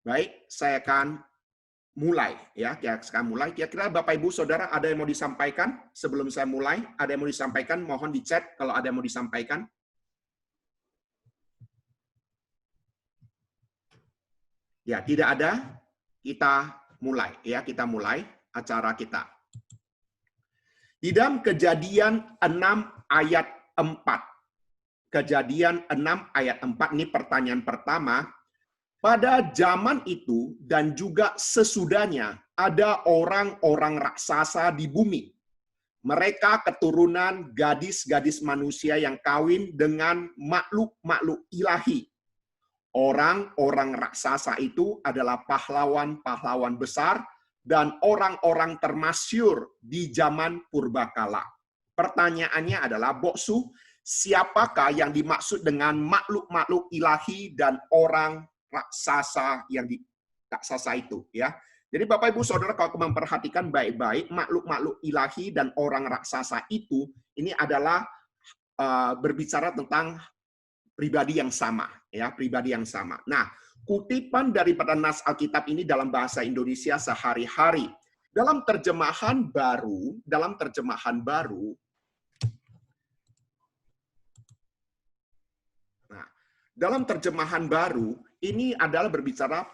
Baik, saya akan mulai ya. Kita akan mulai. Kira-kira Bapak Ibu Saudara ada yang mau disampaikan sebelum saya mulai? Ada yang mau disampaikan? Mohon di chat kalau ada yang mau disampaikan. Ya, tidak ada. Kita mulai ya, kita mulai acara kita. Di dalam Kejadian 6 ayat 4. Kejadian 6 ayat 4 ini pertanyaan pertama. Pada zaman itu dan juga sesudahnya ada orang-orang raksasa di bumi. Mereka keturunan gadis-gadis manusia yang kawin dengan makhluk-makhluk ilahi. Orang-orang raksasa itu adalah pahlawan-pahlawan besar dan orang-orang termasyhur di zaman purbakala. Pertanyaannya adalah, Boksu, siapakah yang dimaksud dengan makhluk-makhluk ilahi dan orang raksasa yang di raksasa itu ya. Jadi Bapak Ibu Saudara kalau memperhatikan baik-baik, makhluk-makhluk ilahi dan orang raksasa itu ini adalah berbicara tentang pribadi yang sama ya, pribadi yang sama. Nah, kutipan daripada nas Alkitab ini dalam bahasa Indonesia sehari-hari. Dalam terjemahan baru Dalam terjemahan baru, ini adalah berbicara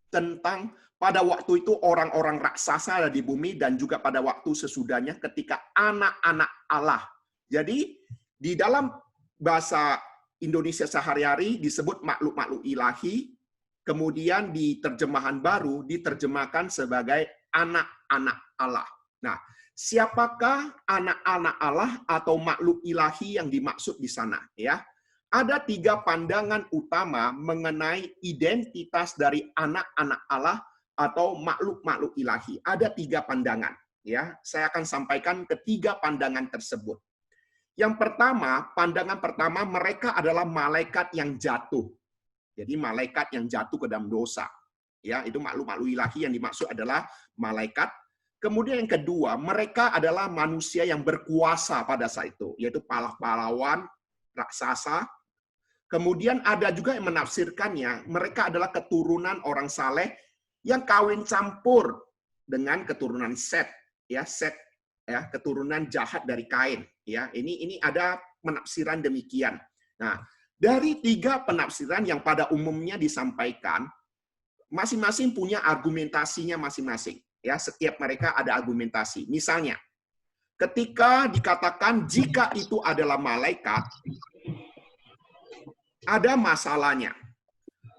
tentang pada waktu itu orang-orang raksasa ada di bumi dan juga pada waktu sesudahnya ketika anak-anak Allah. Jadi, di dalam bahasa Indonesia sehari-hari disebut makhluk-makhluk ilahi, kemudian di terjemahan baru diterjemahkan sebagai anak-anak Allah. Nah, siapakah anak-anak Allah atau makhluk ilahi yang dimaksud di sana? Ya, ada 3 pandangan utama mengenai identitas dari anak-anak Allah atau makhluk-makhluk ilahi. Ada 3 pandangan. Ya, saya akan sampaikan ketiga pandangan tersebut. Yang pertama, pandangan pertama, mereka adalah malaikat yang jatuh. Jadi malaikat yang jatuh ke dalam dosa. Ya, itu makhluk-makhluk ilahi yang dimaksud adalah malaikat. Kemudian yang kedua, mereka adalah manusia yang berkuasa pada saat itu, yaitu pahlawan, raksasa. Kemudian ada juga yang menafsirkannya, mereka adalah keturunan orang saleh yang kawin campur dengan keturunan Set, ya Set, ya keturunan jahat dari Kain, ya ini ada penafsiran demikian. Nah, dari 3 penafsiran yang pada umumnya disampaikan, masing-masing punya argumentasinya masing-masing, ya setiap mereka ada argumentasi. Misalnya, ketika dikatakan jika itu adalah malaikat, ada masalahnya.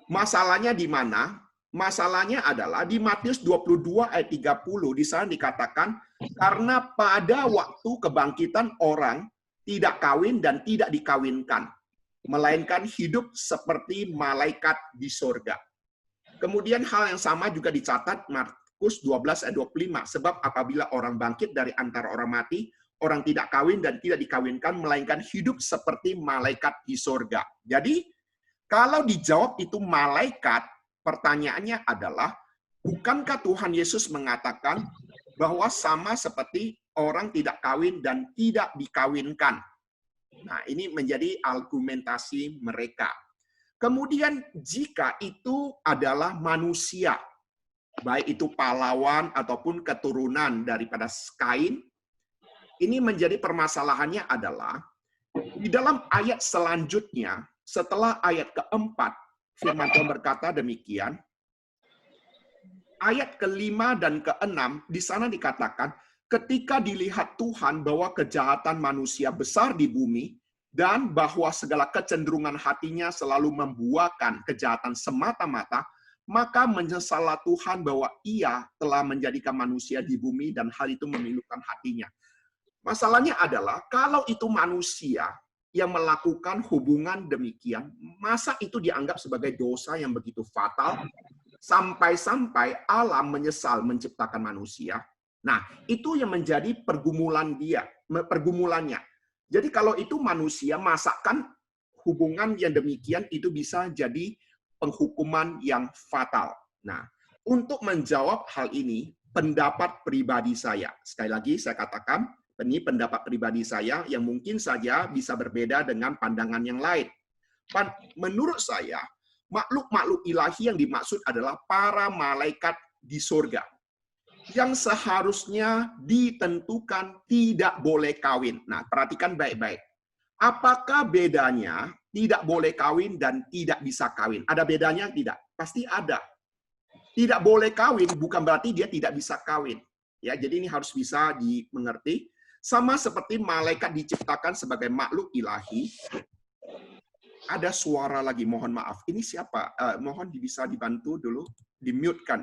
Masalahnya di mana? Masalahnya adalah di Matius 22 ayat 30 di sana dikatakan karena pada waktu kebangkitan orang tidak kawin dan tidak dikawinkan, melainkan hidup seperti malaikat di sorga. Kemudian hal yang sama juga dicatat Markus 12 ayat 25, sebab apabila orang bangkit dari antara orang mati, orang tidak kawin dan tidak dikawinkan, melainkan hidup seperti malaikat di sorga. Jadi, kalau dijawab itu malaikat, pertanyaannya adalah, bukankah Tuhan Yesus mengatakan bahwa sama seperti orang tidak kawin dan tidak dikawinkan? Nah, ini menjadi argumentasi mereka. Kemudian, jika itu adalah manusia, baik itu pahlawan ataupun keturunan daripada Kain, ini menjadi permasalahannya adalah di dalam ayat selanjutnya, setelah ayat keempat, firman Tuhan berkata demikian, ayat kelima dan keenam, di sana dikatakan, ketika dilihat Tuhan bahwa kejahatan manusia besar di bumi, dan bahwa segala kecenderungan hatinya selalu membuahkan kejahatan semata-mata, maka menyesallah Tuhan bahwa ia telah menjadikan manusia di bumi dan hal itu memilukan hatinya. Masalahnya adalah, kalau itu manusia yang melakukan hubungan demikian, masa itu dianggap sebagai dosa yang begitu fatal, sampai-sampai Allah menyesal menciptakan manusia? Nah, itu yang menjadi pergumulannya. Jadi kalau itu manusia, masakan hubungan yang demikian itu bisa jadi penghukuman yang fatal. Nah, untuk menjawab hal ini, pendapat pribadi saya, sekali lagi saya katakan, ini pendapat pribadi saya yang mungkin saja bisa berbeda dengan pandangan yang lain. Menurut saya, Makhluk-makhluk ilahi yang dimaksud adalah para malaikat di surga yang seharusnya ditentukan tidak boleh kawin. Nah, perhatikan baik-baik. Apakah bedanya tidak boleh kawin dan tidak bisa kawin? Ada bedanya tidak? Pasti ada. Tidak boleh kawin bukan berarti dia tidak bisa kawin. Ya, jadi ini harus bisa dimengerti. Sama seperti malaikat diciptakan sebagai makhluk ilahi. Ada suara lagi, mohon maaf. Ini siapa? Mohon bisa dibantu dulu, di-mute-kan.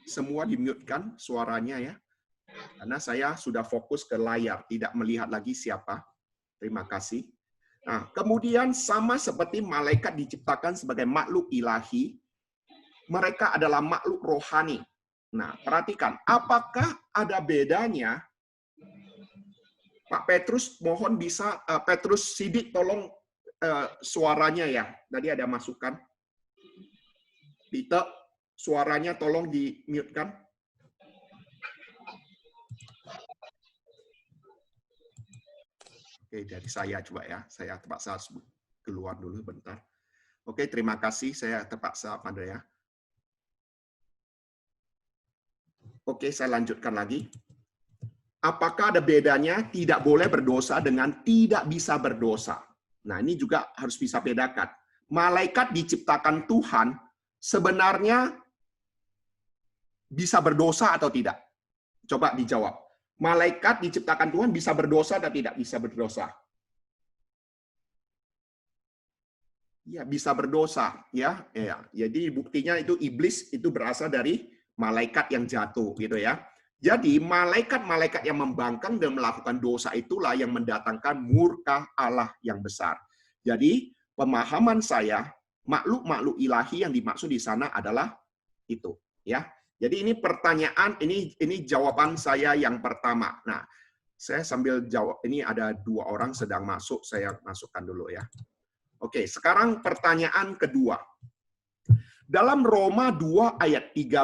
Semua di-mute-kan suaranya ya. Karena saya sudah fokus ke layar, tidak melihat lagi siapa. Terima kasih. Nah, kemudian sama seperti malaikat diciptakan sebagai makhluk ilahi, mereka adalah makhluk rohani. Nah, perhatikan, apakah ada bedanya? Pak Petrus, mohon bisa, Petrus Sidik, tolong suaranya ya. Tadi ada masukan. Peter, suaranya tolong di-mute-kan. Oke, dari saya coba ya. Saya terpaksa keluar dulu bentar. Oke, terima kasih. Saya terpaksa pada ya. Oke, saya lanjutkan lagi. Apakah ada bedanya tidak boleh berdosa dengan tidak bisa berdosa? Nah, ini juga harus bisa bedakan. Malaikat diciptakan Tuhan sebenarnya bisa berdosa atau tidak? Coba dijawab. Malaikat diciptakan Tuhan bisa berdosa atau tidak bisa berdosa? Ya, bisa berdosa, ya. Ya. Jadi buktinya itu iblis itu berasal dari malaikat yang jatuh, gitu ya. Jadi malaikat-malaikat yang membangkang dan melakukan dosa itulah yang mendatangkan murka Allah yang besar. Jadi pemahaman saya, makhluk-makhluk ilahi yang dimaksud di sana adalah itu, ya. Jadi ini pertanyaan, ini jawaban saya yang pertama. Nah, saya sambil jawab, ini ada 2 orang sedang masuk, saya masukkan dulu ya. Oke, sekarang pertanyaan kedua. Dalam Roma 2 ayat 13,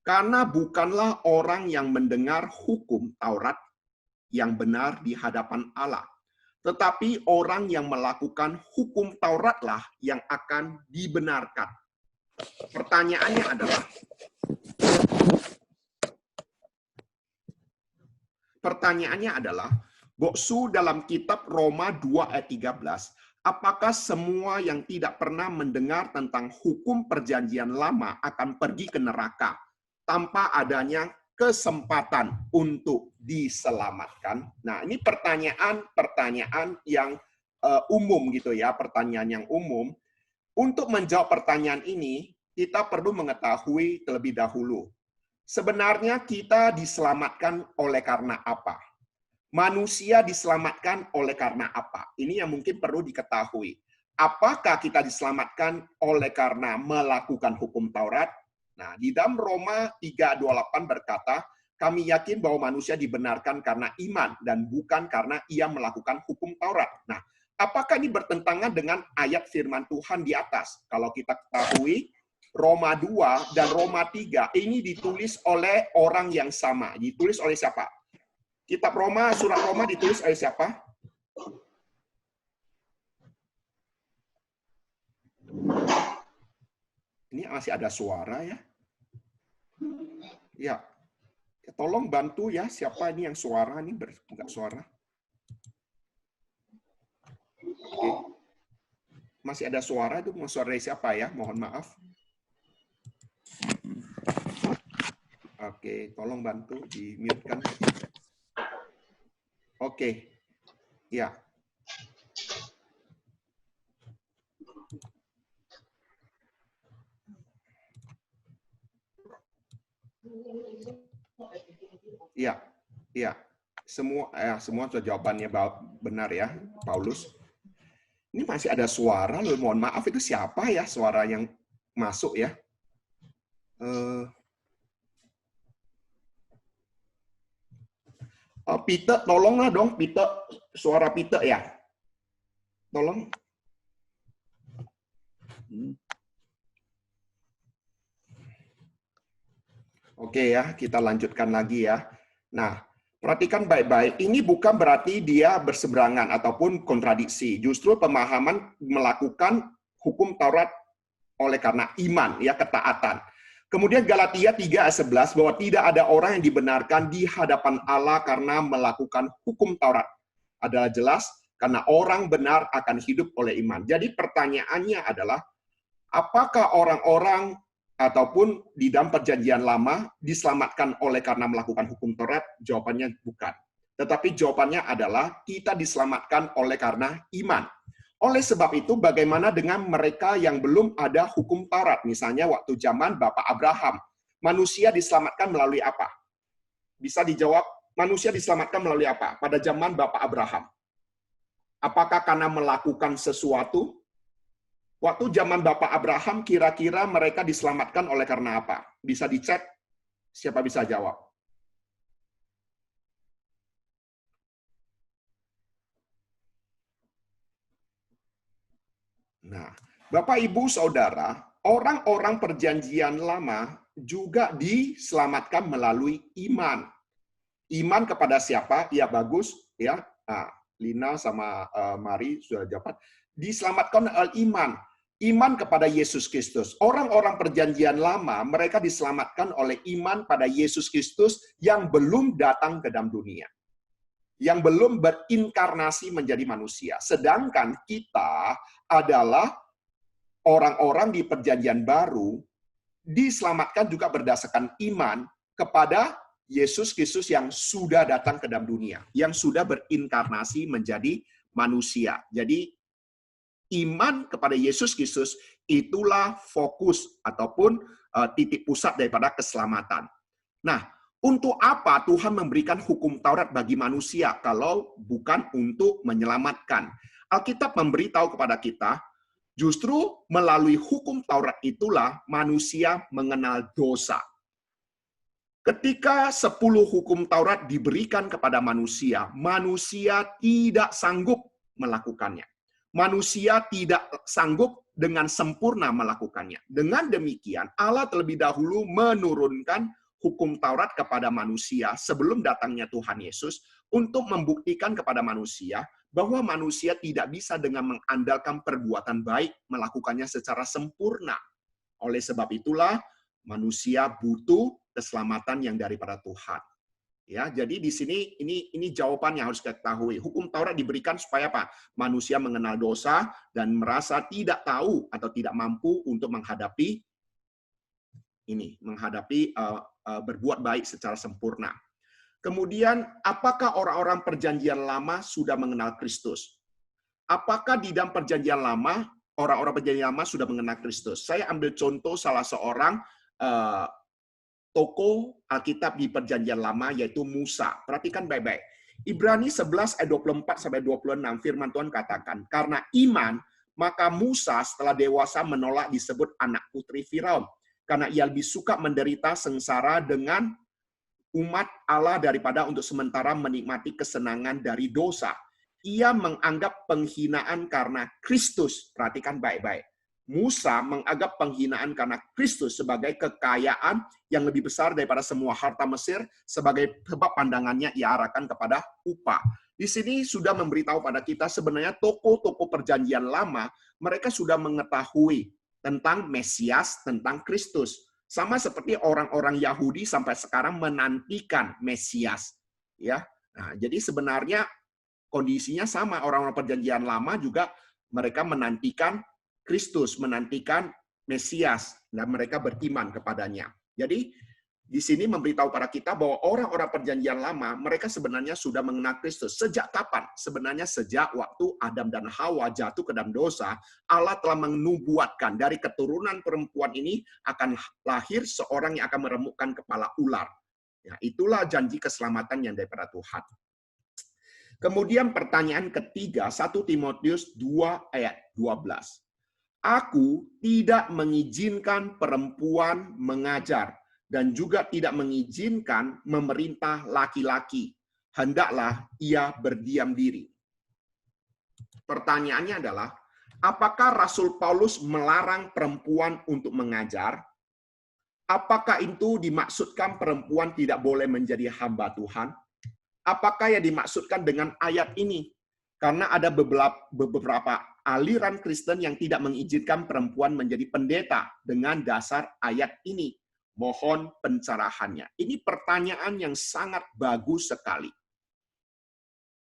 karena bukanlah orang yang mendengar hukum Taurat yang benar di hadapan Allah, tetapi orang yang melakukan hukum Tauratlah yang akan dibenarkan. Pertanyaannya adalah, Boksu dalam kitab Roma 2 ayat 13, apakah semua yang tidak pernah mendengar tentang hukum perjanjian lama akan pergi ke neraka tanpa adanya kesempatan untuk diselamatkan? Nah, ini pertanyaan yang umum gitu ya, pertanyaan yang umum. Untuk menjawab pertanyaan ini, kita perlu mengetahui terlebih dahulu. Sebenarnya kita diselamatkan oleh karena apa? Manusia diselamatkan oleh karena apa? Ini yang mungkin perlu diketahui. Apakah kita diselamatkan oleh karena melakukan hukum Taurat? Nah, di dalam Roma 3:28 berkata, kami yakin bahwa manusia dibenarkan karena iman dan bukan karena ia melakukan hukum Taurat. Nah, apakah ini bertentangan dengan ayat firman Tuhan di atas? Kalau kita ketahui, Roma 2 dan Roma 3 ini ditulis oleh orang yang sama. Ditulis oleh siapa? Kitab Roma, surat Roma ditulis oleh siapa? Ini masih ada suara ya? Ya. Tolong bantu ya, siapa ini yang suara ini enggak suara? Oke. Masih ada suara itu, mau suara dari siapa ya? Mohon maaf. Oke, tolong bantu di-mute-kan. Oke. Ya. Iya. Iya. Semua sudah jawabannya benar ya, Paulus. Ini masih ada suara loh, mohon maaf, itu siapa ya suara yang masuk ya? Peter, tolonglah dong, Peter, suara Peter ya. Tolong. Oke ya, kita lanjutkan lagi ya. Nah, Perhatikan baik-baik, ini bukan berarti dia berseberangan ataupun kontradiksi. Justru pemahaman melakukan hukum Taurat oleh karena iman, ya, ketaatan. Kemudian Galatia 3 ayat 11 bahwa tidak ada orang yang dibenarkan di hadapan Allah karena melakukan hukum Taurat. Adalah jelas karena orang benar akan hidup oleh iman. Jadi pertanyaannya adalah, apakah orang-orang ataupun di dalam perjanjian lama diselamatkan oleh karena melakukan hukum Taurat? Jawabannya bukan. Tetapi jawabannya adalah kita diselamatkan oleh karena iman. Oleh sebab itu, bagaimana dengan mereka yang belum ada hukum Taurat? Misalnya waktu zaman Bapak Abraham, manusia diselamatkan melalui apa? Bisa dijawab, manusia diselamatkan melalui apa? Pada zaman Bapak Abraham. Apakah karena melakukan sesuatu? Waktu zaman Bapak Abraham, kira-kira mereka diselamatkan oleh karena apa? Bisa dicek, siapa bisa jawab? Nah, Bapak, Ibu, Saudara, orang-orang perjanjian lama juga diselamatkan melalui iman. Iman kepada siapa? Ya, bagus. Ya, nah, Lina sama Mari sudah jawab. Diselamatkan oleh iman. Iman kepada Yesus Kristus. Orang-orang perjanjian lama, mereka diselamatkan oleh iman pada Yesus Kristus yang belum datang ke dalam dunia. Yang belum berinkarnasi menjadi manusia. Sedangkan kita adalah orang-orang di perjanjian baru, diselamatkan juga berdasarkan iman kepada Yesus Kristus yang sudah datang ke dalam dunia. Yang sudah berinkarnasi menjadi manusia. Jadi, iman kepada Yesus Kristus itulah fokus ataupun titik pusat daripada keselamatan. Nah, untuk apa Tuhan memberikan hukum Taurat bagi manusia kalau bukan untuk menyelamatkan? Alkitab memberitahu kepada kita, justru melalui hukum Taurat itulah manusia mengenal dosa. Ketika 10 hukum Taurat diberikan kepada manusia, manusia tidak sanggup melakukannya. Manusia tidak sanggup dengan sempurna melakukannya. Dengan demikian, Allah terlebih dahulu menurunkan hukum Taurat kepada manusia sebelum datangnya Tuhan Yesus untuk membuktikan kepada manusia bahwa manusia tidak bisa dengan mengandalkan perbuatan baik melakukannya secara sempurna. Oleh sebab itulah, manusia butuh keselamatan yang daripada Tuhan. Ya, jadi di sini ini jawaban yang harus kita ketahui. Hukum Taurat diberikan supaya apa? Manusia mengenal dosa dan merasa tidak tahu atau tidak mampu untuk menghadapi berbuat baik secara sempurna. Kemudian, apakah orang-orang perjanjian lama sudah mengenal Kristus? Apakah di dalam perjanjian lama, orang-orang perjanjian lama sudah mengenal Kristus? Saya ambil contoh salah seorang tokoh Alkitab di perjanjian lama, yaitu Musa. Perhatikan baik-baik. Ibrani 11 ayat 24-26, firman Tuhan katakan, karena iman, maka Musa setelah dewasa menolak disebut anak putri Firaun. Karena ia lebih suka menderita sengsara dengan umat Allah daripada untuk sementara menikmati kesenangan dari dosa. Ia menganggap penghinaan karena Kristus. Perhatikan baik-baik. Musa menganggap penghinaan karena Kristus sebagai kekayaan yang lebih besar daripada semua harta Mesir, sebagai sebab pandangannya ia arahkan kepada upah. Di sini sudah memberitahu pada kita sebenarnya tokoh-tokoh perjanjian lama, mereka sudah mengetahui tentang Mesias, tentang Kristus. Sama seperti orang-orang Yahudi sampai sekarang menantikan Mesias. Ya, nah, jadi sebenarnya kondisinya sama, orang-orang perjanjian lama juga mereka menantikan Kristus, menantikan Mesias, dan mereka beriman kepadanya. Jadi, di sini memberitahu pada kita bahwa orang-orang perjanjian lama, mereka sebenarnya sudah mengenal Kristus. Sejak kapan? Sebenarnya sejak waktu Adam dan Hawa jatuh ke dalam dosa, Allah telah menubuatkan dari keturunan perempuan ini akan lahir seorang yang akan meremukkan kepala ular. Ya, itulah janji keselamatan yang daripada Tuhan. Kemudian pertanyaan ketiga, 1 Timotius 2 ayat 12. Aku tidak mengizinkan perempuan mengajar dan juga tidak mengizinkan memerintah laki-laki. Hendaklah ia berdiam diri. Pertanyaannya adalah, apakah Rasul Paulus melarang perempuan untuk mengajar? Apakah itu dimaksudkan perempuan tidak boleh menjadi hamba Tuhan? apakah yang dimaksudkan dengan ayat ini? Karena ada beberapa aliran Kristen yang tidak mengizinkan perempuan menjadi pendeta dengan dasar ayat ini. Mohon pencerahannya. Ini pertanyaan yang sangat bagus sekali.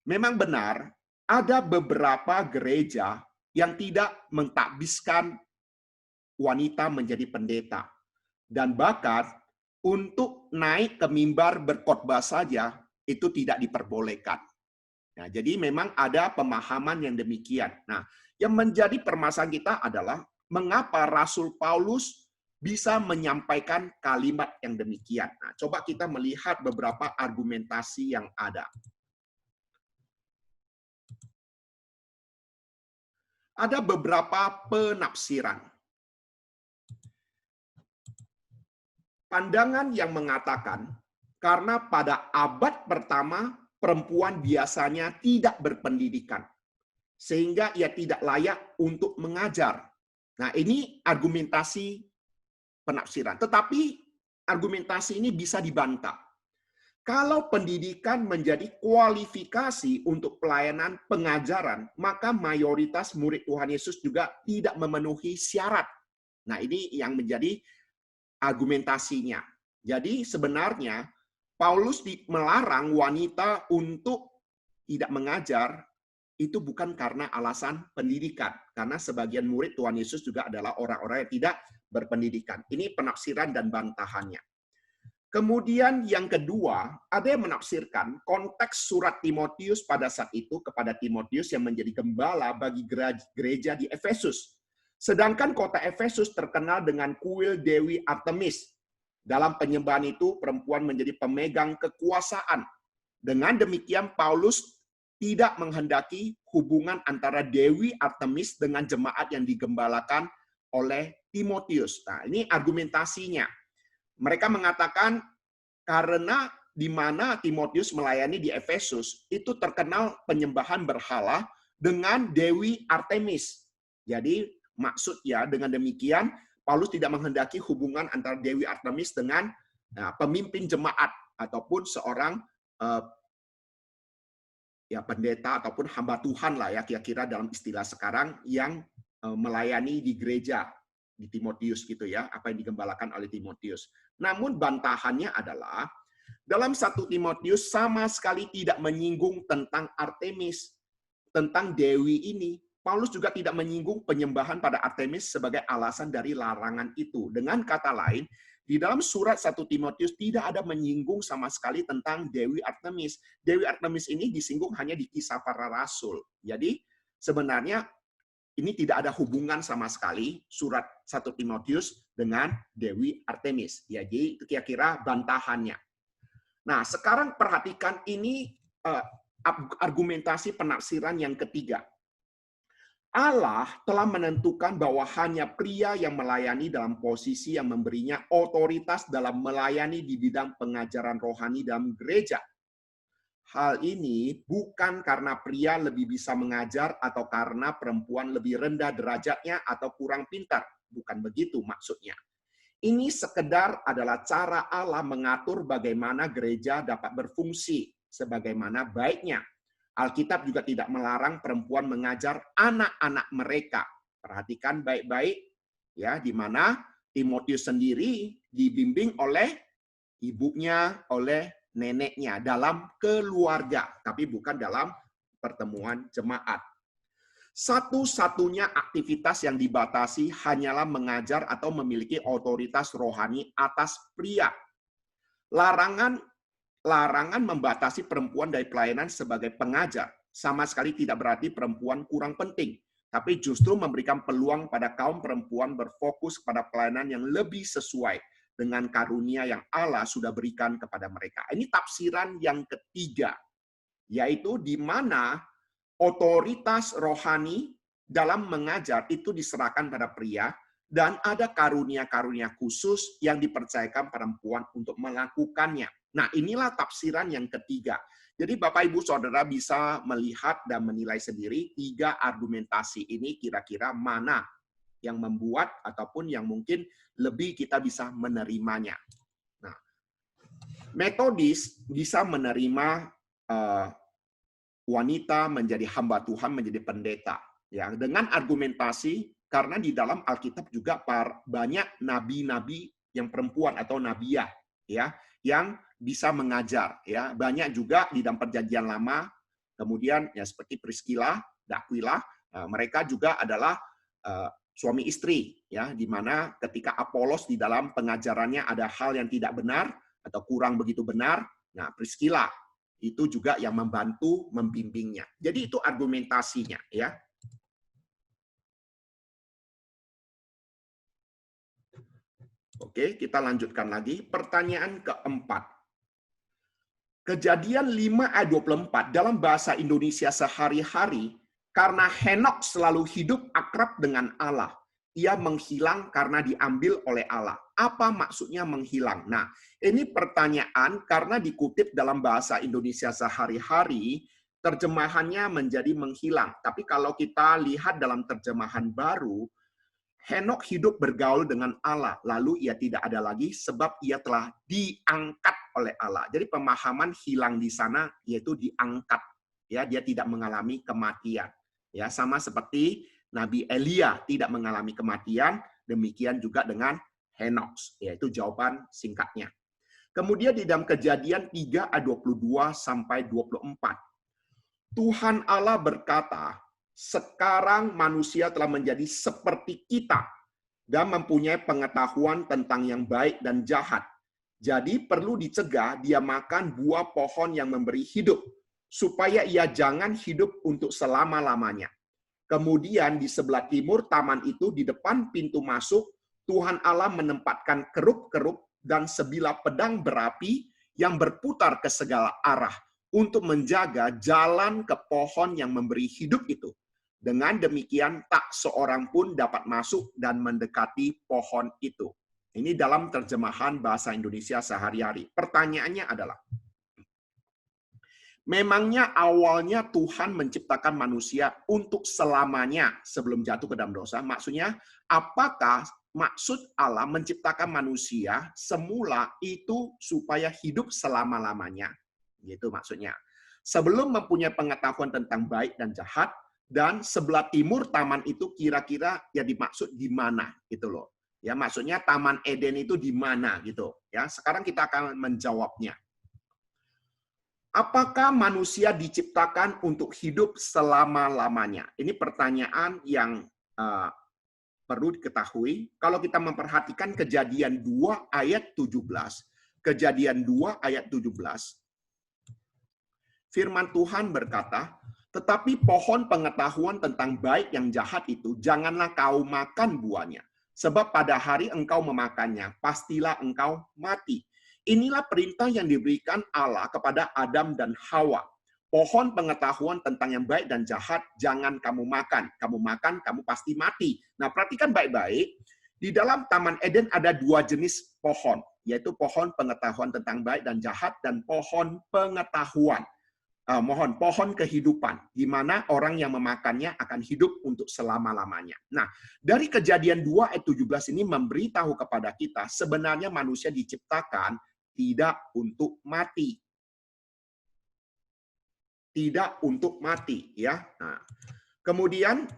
Memang benar, ada beberapa gereja yang tidak mentakbiskan wanita menjadi pendeta. Dan bahkan untuk naik ke mimbar berkhotbah saja itu tidak diperbolehkan. Nah, jadi memang ada pemahaman yang demikian. Nah, yang menjadi permasalahan kita adalah mengapa Rasul Paulus bisa menyampaikan kalimat yang demikian. Nah, coba kita melihat beberapa argumentasi yang ada. Ada beberapa penafsiran. Pandangan yang mengatakan, karena pada abad pertama, perempuan biasanya tidak berpendidikan, sehingga ia tidak layak untuk mengajar. Nah, ini argumentasi penafsiran. Tetapi argumentasi ini bisa dibantah. Kalau pendidikan menjadi kualifikasi untuk pelayanan pengajaran, maka mayoritas murid Tuhan Yesus juga tidak memenuhi syarat. Nah, ini yang menjadi argumentasinya. Jadi sebenarnya Paulus melarang wanita untuk tidak mengajar itu bukan karena alasan pendidikan. Karena sebagian murid Tuhan Yesus juga adalah orang-orang yang tidak berpendidikan. Ini penafsiran dan bantahannya. Kemudian yang kedua, ada yang menafsirkan konteks surat Timotius pada saat itu kepada Timotius yang menjadi gembala bagi gereja di Efesus. Sedangkan kota Efesus terkenal dengan kuil Dewi Artemis. Dalam penyembahan itu, perempuan menjadi pemegang kekuasaan. Dengan demikian, Paulus tidak menghendaki hubungan antara Dewi Artemis dengan jemaat yang digembalakan oleh Timotius. Nah, ini argumentasinya. Mereka mengatakan karena di mana Timotius melayani di Efesus, itu terkenal penyembahan berhala dengan Dewi Artemis. Jadi, maksudnya dengan demikian, Paulus tidak menghendaki hubungan antara Dewi Artemis dengan pemimpin jemaat ataupun seorang pendeta ataupun hamba Tuhan lah ya kira-kira dalam istilah sekarang yang melayani di gereja di Timotius gitu ya, apa yang digembalakan oleh Timotius. Namun bantahannya adalah dalam 1 Timotius sama sekali tidak menyinggung tentang Artemis, tentang Dewi ini. Paulus juga tidak menyinggung penyembahan pada Artemis sebagai alasan dari larangan itu. Dengan kata lain, di dalam surat 1 Timotius tidak ada menyinggung sama sekali tentang Dewi Artemis. Dewi Artemis ini disinggung hanya di Kisah Para Rasul. Jadi sebenarnya ini tidak ada hubungan sama sekali surat 1 Timotius dengan Dewi Artemis. Ya, jadi itu kira-kira bantahannya. Nah, sekarang perhatikan ini argumentasi penafsiran yang ketiga. Allah telah menentukan bahwa hanya pria yang melayani dalam posisi yang memberinya otoritas dalam melayani di bidang pengajaran rohani dalam gereja. Hal ini bukan karena pria lebih bisa mengajar atau karena perempuan lebih rendah derajatnya atau kurang pintar. Bukan begitu maksudnya. Ini sekedar adalah cara Allah mengatur bagaimana gereja dapat berfungsi sebagaimana baiknya. Alkitab juga tidak melarang perempuan mengajar anak-anak mereka. Perhatikan baik-baik ya, di mana Timotius sendiri dibimbing oleh ibunya, oleh neneknya dalam keluarga, tapi bukan dalam pertemuan jemaat. Satu-satunya aktivitas yang dibatasi hanyalah mengajar atau memiliki otoritas rohani atas pria. Larangan membatasi perempuan dari pelayanan sebagai pengajar sama sekali tidak berarti perempuan kurang penting, tapi justru memberikan peluang pada kaum perempuan berfokus pada pelayanan yang lebih sesuai dengan karunia yang Allah sudah berikan kepada mereka. Ini tafsiran yang ketiga, yaitu di mana otoritas rohani dalam mengajar itu diserahkan pada pria, dan ada karunia-karunia khusus yang dipercayakan perempuan untuk melakukannya. Nah, inilah tafsiran yang ketiga. Jadi Bapak Ibu Saudara bisa melihat dan menilai sendiri tiga argumentasi ini kira-kira mana yang membuat ataupun yang mungkin lebih kita bisa menerimanya. Nah, Metodis bisa menerima eh, wanita menjadi hamba Tuhan, menjadi pendeta. Ya, dengan argumentasi karena di dalam Alkitab juga banyak nabi-nabi yang perempuan atau nabiah, ya, yang bisa mengajar. Ya, banyak juga di dalam Perjanjian Lama. Kemudian ya seperti Priscilla, Aquila, mereka juga adalah suami istri, ya, di mana ketika Apolos di dalam pengajarannya ada hal yang tidak benar atau kurang begitu benar, nah Priscilla itu juga yang membantu membimbingnya. Jadi itu argumentasinya, ya. Oke, kita lanjutkan lagi. Pertanyaan keempat. Kejadian 5 ayat 24 dalam bahasa Indonesia sehari-hari, karena Henokh selalu hidup akrab dengan Allah. Ia menghilang karena diambil oleh Allah. Apa maksudnya menghilang? Nah, ini pertanyaan karena dikutip dalam bahasa Indonesia sehari-hari, terjemahannya menjadi menghilang. Tapi kalau kita lihat dalam terjemahan baru, Henokh hidup bergaul dengan Allah, lalu ia tidak ada lagi sebab ia telah diangkat oleh Allah. Jadi pemahaman hilang di sana yaitu diangkat. Ya, dia tidak mengalami kematian. Ya, sama seperti Nabi Elia tidak mengalami kematian, demikian juga dengan Henokh, yaitu jawaban singkatnya. Kemudian di dalam Kejadian 3 ayat 22 sampai 24. Tuhan Allah berkata, sekarang manusia telah menjadi seperti kita dan mempunyai pengetahuan tentang yang baik dan jahat. Jadi perlu dicegah dia makan buah pohon yang memberi hidup, supaya ia jangan hidup untuk selama-lamanya. Kemudian di sebelah timur taman itu, di depan pintu masuk, Tuhan Allah menempatkan kerup-kerup dan sebilah pedang berapi yang berputar ke segala arah untuk menjaga jalan ke pohon yang memberi hidup itu. Dengan demikian, tak seorang pun dapat masuk dan mendekati pohon itu. Ini dalam terjemahan bahasa Indonesia sehari-hari. Pertanyaannya adalah, memangnya awalnya Tuhan menciptakan manusia untuk selamanya sebelum jatuh ke dalam dosa? Maksudnya, apakah maksud Allah menciptakan manusia semula itu supaya hidup selama-lamanya? Gitu maksudnya. Sebelum mempunyai pengetahuan tentang baik dan jahat, dan sebelah timur taman itu kira-kira ya dimaksud di mana gitu loh. Ya, maksudnya Taman Eden itu di mana gitu. Ya, sekarang kita akan menjawabnya. Apakah manusia diciptakan untuk hidup selama-lamanya? Ini pertanyaan yang perlu diketahui. Kalau kita memperhatikan Kejadian 2 ayat 17, Kejadian 2 ayat 17, firman Tuhan berkata, tetapi pohon pengetahuan tentang baik yang jahat itu janganlah kau makan buahnya. Sebab pada hari engkau memakannya, pastilah engkau mati. Inilah perintah yang diberikan Allah kepada Adam dan Hawa. Pohon pengetahuan tentang yang baik dan jahat jangan kamu makan. Kamu makan, kamu pasti mati. Nah, perhatikan baik-baik. Di dalam Taman Eden ada dua jenis pohon, yaitu pohon pengetahuan tentang baik dan jahat dan pohon pengetahuan. Pohon kehidupan, di mana orang yang memakannya akan hidup untuk selama-lamanya. Nah, dari Kejadian 2 ayat 17 ini memberitahu kepada kita, sebenarnya manusia diciptakan tidak untuk mati. Tidak untuk mati, ya. Nah, kemudian,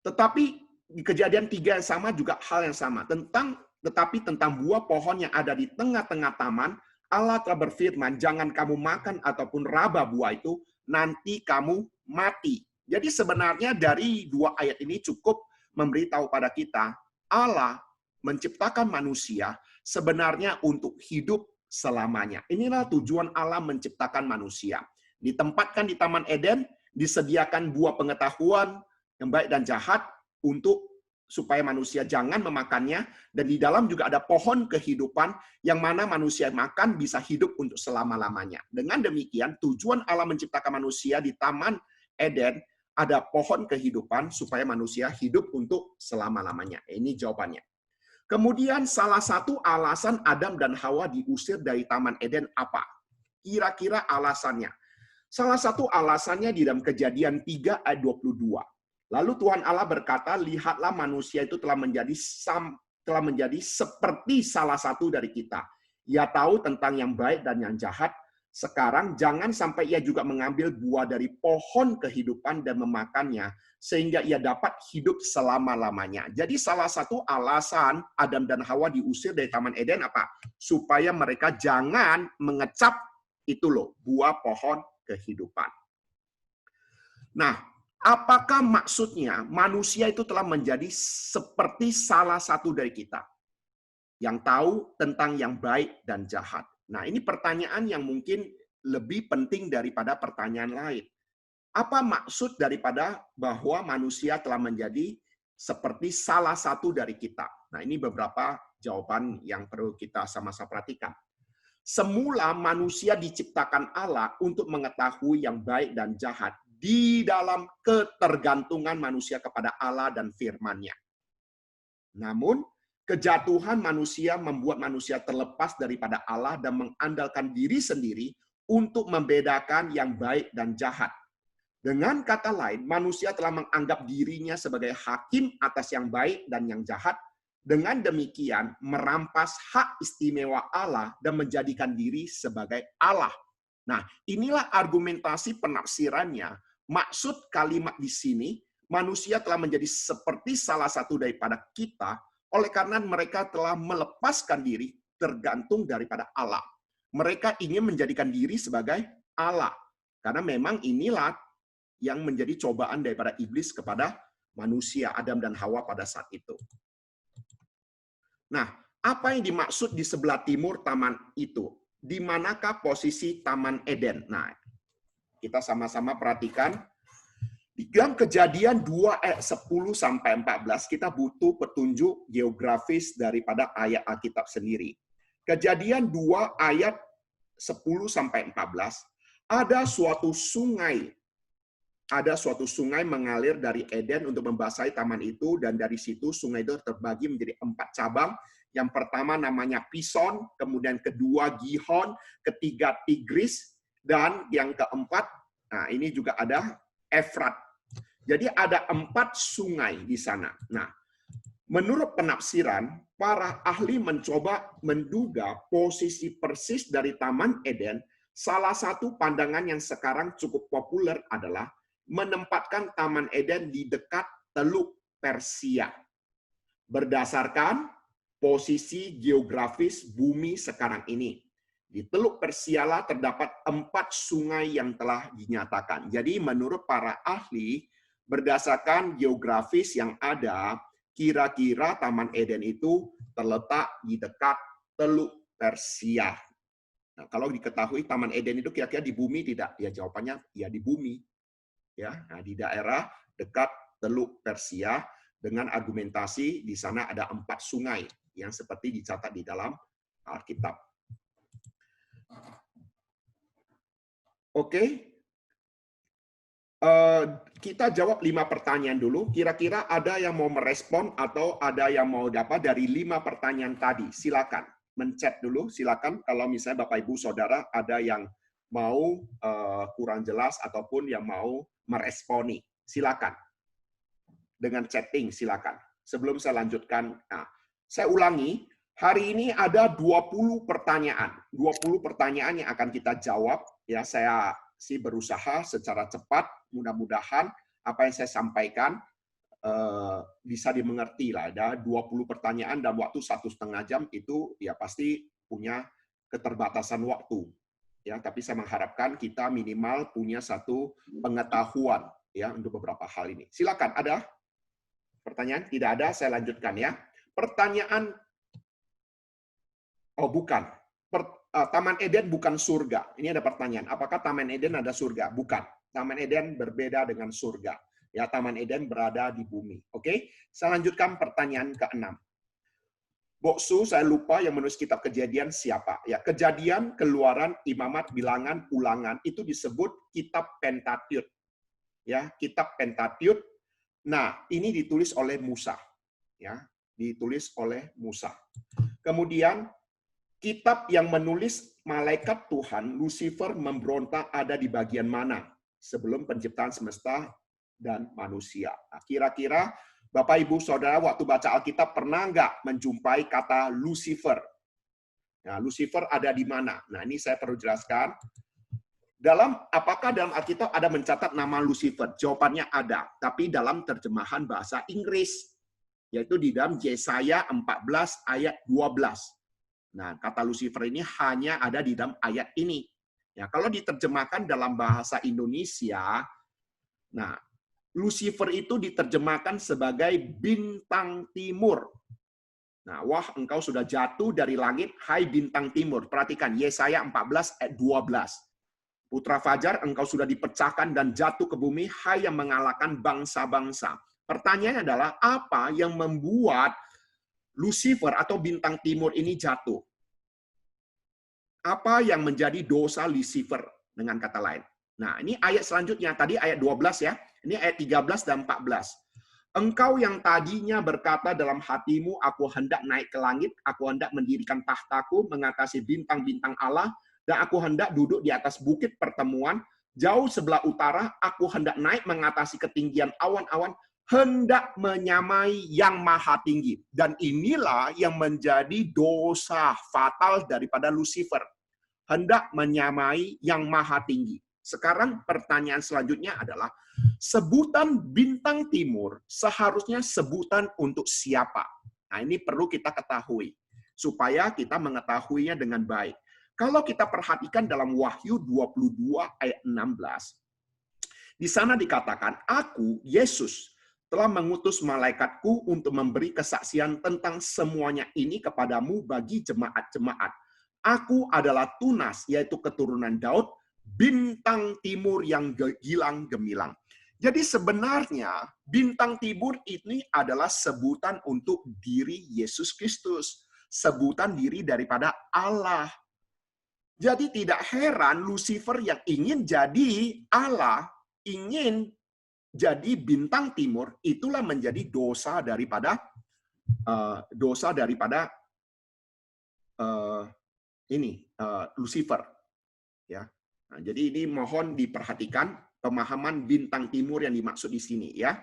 tetapi di Kejadian 3 yang sama juga hal yang sama. Tetapi tentang buah pohon yang ada di tengah-tengah taman, Allah telah berfirman, jangan kamu makan ataupun raba buah itu, nanti kamu mati. Jadi sebenarnya dari dua ayat ini cukup memberitahu pada kita, Allah menciptakan manusia sebenarnya untuk hidup selamanya. Inilah tujuan Allah menciptakan manusia. Ditempatkan di Taman Eden, disediakan buah pengetahuan yang baik dan jahat untuk supaya manusia jangan memakannya, dan di dalam juga ada pohon kehidupan yang mana manusia makan bisa hidup untuk selama-lamanya. Dengan demikian, tujuan Allah menciptakan manusia di Taman Eden, ada pohon kehidupan supaya manusia hidup untuk selama-lamanya. Ini jawabannya. Kemudian salah satu alasan Adam dan Hawa diusir dari Taman Eden apa? Kira-kira alasannya. Salah satu alasannya di dalam Kejadian 3 ayat 22. Lalu Tuhan Allah berkata, lihatlah manusia itu telah menjadi seperti salah satu dari kita. Ia tahu tentang yang baik dan yang jahat. Sekarang jangan sampai ia juga mengambil buah dari pohon kehidupan dan memakannya, sehingga ia dapat hidup selama-lamanya. Jadi salah satu alasan Adam dan Hawa diusir dari Taman Eden apa? Supaya mereka jangan mengecap itu loh, buah pohon kehidupan. Nah, apakah maksudnya manusia itu telah menjadi seperti salah satu dari kita? Yang tahu tentang yang baik dan jahat. Nah, ini pertanyaan yang mungkin lebih penting daripada pertanyaan lain. Apa maksud daripada bahwa manusia telah menjadi seperti salah satu dari kita? Nah, ini beberapa jawaban yang perlu kita sama-sama perhatikan. Semula manusia diciptakan Allah untuk mengetahui yang baik dan jahat di dalam ketergantungan manusia kepada Allah dan firman-Nya. Namun, kejatuhan manusia membuat manusia terlepas daripada Allah dan mengandalkan diri sendiri untuk membedakan yang baik dan jahat. Dengan kata lain, manusia telah menganggap dirinya sebagai hakim atas yang baik dan yang jahat. Dengan demikian, merampas hak istimewa Allah dan menjadikan diri sebagai Allah. Nah, inilah argumentasi penafsirannya. Maksud kalimat di sini, manusia telah menjadi seperti salah satu daripada kita, oleh karena mereka telah melepaskan diri tergantung daripada Allah. Mereka ingin menjadikan diri sebagai Allah. Karena memang inilah yang menjadi cobaan daripada iblis kepada manusia, Adam dan Hawa pada saat itu. Nah, apa yang dimaksud di sebelah timur taman itu? Di manakah posisi Taman Eden? Nah, kita sama-sama perhatikan. Di dalam Kejadian 2 ayat 10 sampai 14, kita butuh petunjuk geografis daripada ayat Alkitab sendiri. Kejadian 2 ayat 10 sampai 14, ada suatu sungai mengalir dari Eden untuk membasahi taman itu, dan dari situ sungai itu terbagi menjadi 4 cabang. Yang pertama namanya Pison, kemudian kedua Gihon, ketiga Tigris, dan yang keempat, nah ini juga ada Efrat. Jadi ada 4 sungai di sana. Nah, menurut penafsiran, para ahli mencoba menduga posisi persis dari Taman Eden. Salah satu pandangan yang sekarang cukup populer adalah menempatkan Taman Eden di dekat Teluk Persia. Berdasarkan posisi geografis bumi sekarang ini. Di Teluk Persialah terdapat 4 sungai yang telah dinyatakan. Jadi menurut para ahli, berdasarkan geografis yang ada, kira-kira Taman Eden itu terletak di dekat Teluk Persia. Nah, kalau diketahui Taman Eden itu kira-kira di bumi tidak? Ya jawabannya ya di bumi. Ya, nah, di daerah dekat Teluk Persia, dengan argumentasi di sana ada 4 sungai yang seperti dicatat di dalam Alkitab. Oke, kita jawab 5 pertanyaan dulu. Kira-kira ada yang mau merespon atau ada yang mau dapat dari 5 pertanyaan tadi? Silakan mencet dulu. Silakan kalau misalnya Bapak Ibu Saudara ada yang mau kurang jelas ataupun yang mau meresponi. Silakan. Dengan chatting, silakan. Sebelum saya lanjutkan, nah, saya ulangi, hari ini ada 20 pertanyaan. 20 pertanyaan yang akan kita jawab. Ya, saya sih berusaha secara cepat, mudah-mudahan apa yang saya sampaikan bisa dimengerti lah. Ada 20 pertanyaan dalam waktu 1,5 jam itu ya pasti punya keterbatasan waktu. Ya, tapi saya mengharapkan kita minimal punya satu pengetahuan ya untuk beberapa hal ini. Silakan, ada pertanyaan? Tidak ada, saya lanjutkan ya. Pertanyaan, oh bukan. Taman Eden bukan surga. Ini ada pertanyaan, apakah Taman Eden ada surga? Bukan. Taman Eden berbeda dengan surga. Ya, Taman Eden berada di bumi. Oke, saya lanjutkan pertanyaan ke-6. Boksu, saya lupa yang menulis kitab Kejadian siapa. Ya, Kejadian, Keluaran, Imamat, Bilangan, Ulangan itu disebut kitab Pentateuch. Ya, kitab Pentateuch. Nah, ini ditulis oleh Musa. Ya, ditulis oleh Musa. Kemudian kitab yang menulis malaikat Tuhan, Lucifer, memberontak ada di bagian mana sebelum penciptaan semesta dan manusia. Nah, kira-kira Bapak, Ibu, Saudara, waktu baca Alkitab pernah nggak menjumpai kata Lucifer? Nah, Lucifer ada di mana? Nah, ini saya perlu jelaskan. Apakah dalam Alkitab ada mencatat nama Lucifer? Jawabannya ada, tapi dalam terjemahan bahasa Inggris, yaitu di dalam Yesaya 14 ayat 12. Nah, kata Lucifer ini hanya ada di dalam ayat ini. Ya, kalau diterjemahkan dalam bahasa Indonesia, nah, Lucifer itu diterjemahkan sebagai bintang timur. Nah, wah engkau sudah jatuh dari langit, hai bintang timur. Perhatikan, Yesaya 14 ayat 12. Putra Fajar, engkau sudah dipecahkan dan jatuh ke bumi, hai yang mengalahkan bangsa-bangsa. Pertanyaannya adalah, apa yang membuat Lucifer atau bintang timur ini jatuh? Apa yang menjadi dosa Lucifer, dengan kata lain? Nah, ini ayat selanjutnya. Tadi ayat 12 ya. Ini ayat 13 dan 14. Engkau yang tadinya berkata dalam hatimu, aku hendak naik ke langit, aku hendak mendirikan tahtaku, mengatasi bintang-bintang Allah, dan aku hendak duduk di atas bukit pertemuan, jauh sebelah utara, aku hendak naik mengatasi ketinggian awan-awan, hendak menyamai yang maha tinggi. Dan inilah yang menjadi dosa fatal daripada Lucifer. Hendak menyamai yang maha tinggi. Sekarang pertanyaan selanjutnya adalah, sebutan bintang timur seharusnya sebutan untuk siapa? Nah, ini perlu kita ketahui supaya kita mengetahuinya dengan baik. Kalau kita perhatikan dalam Wahyu 22 ayat 16, di sana dikatakan, aku, Yesus, telah mengutus malaikatku untuk memberi kesaksian tentang semuanya ini kepadamu bagi jemaat-jemaat. Aku adalah Tunas, yaitu keturunan Daud, bintang timur yang gilang gemilang. Jadi sebenarnya bintang timur ini adalah sebutan untuk diri Yesus Kristus. Sebutan diri daripada Allah. Jadi tidak heran Lucifer yang ingin jadi Allah, ingin jadi bintang timur, itulah menjadi dosa daripada Lucifer. Ya. Nah, jadi ini mohon diperhatikan pemahaman bintang timur yang dimaksud di sini ya.